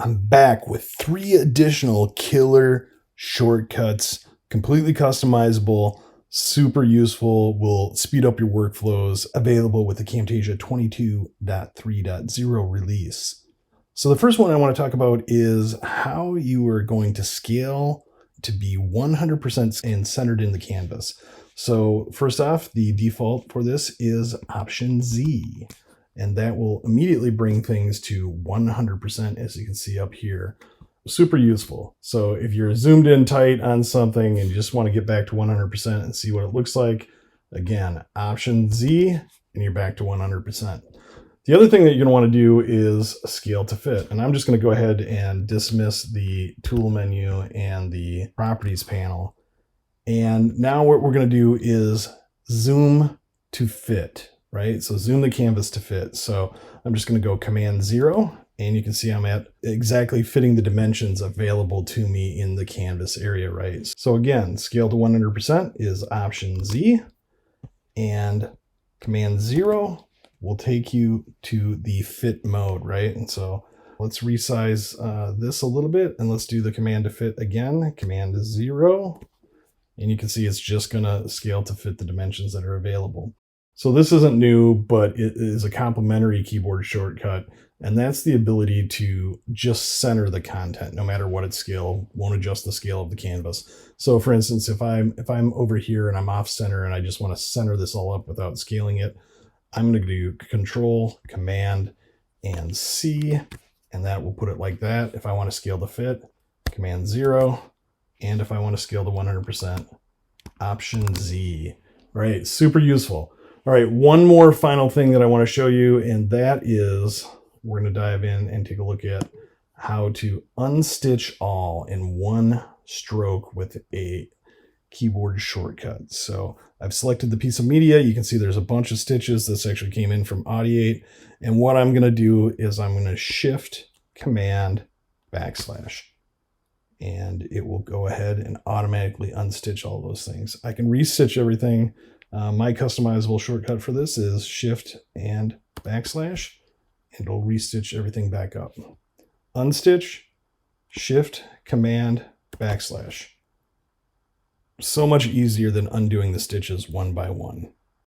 I'm back with 3 additional killer shortcuts, completely customizable, super useful, will speed up your workflows, available with the Camtasia 22.3.0 release. So the first one I want to talk about is how you are going to scale to be 100% and centered in the canvas. So first off, the default for this is Option Z. And that will immediately bring things to 100%, as you can see up here. Super useful. So if you're zoomed in tight on something and you just want to get back to 100% and see what it looks like, again, Option Z, and you're back to 100%. The other thing that you're going to want to do is scale to fit. And I'm just going to go ahead and dismiss the tool menu and the properties panel. And now what we're going to do is zoom to fit. Right? So zoom the canvas to fit. So I'm just going to go Command 0, and you can see I'm at exactly fitting the dimensions available to me in the canvas area, right? So again, scale to 100% is Option Z, and Command 0 will take you to the fit mode, right? And so let's resize this a little bit, and let's do the command to fit again, Command 0, and you can see it's just going to scale to fit the dimensions that are available. So this isn't new, but it is a complementary keyboard shortcut, and that's the ability to just center the content, no matter what its scale. Won't adjust the scale of the canvas. So for instance, if I'm over here and I'm off center and I just want to center this all up without scaling it, I'm going to do Control, Command, and C, and that will put it like that. If I want to scale to fit, Command 0, and if I want to scale to 100%, Option Z. All right, super useful. All right, one more final thing that I want to show you, and that is we're going to dive in and take a look at how to unstitch all in one stroke with a keyboard shortcut. So I've selected the piece of media. You can see there's a bunch of stitches. This actually came in from Audiate. And what I'm going to do is I'm going to Shift, Command, \, and it will go ahead and automatically unstitch all those things. I can restitch everything. My customizable shortcut for this is Shift and \, and it'll restitch everything back up. Unstitch, Shift, Command, \. So much easier than undoing the stitches one by one.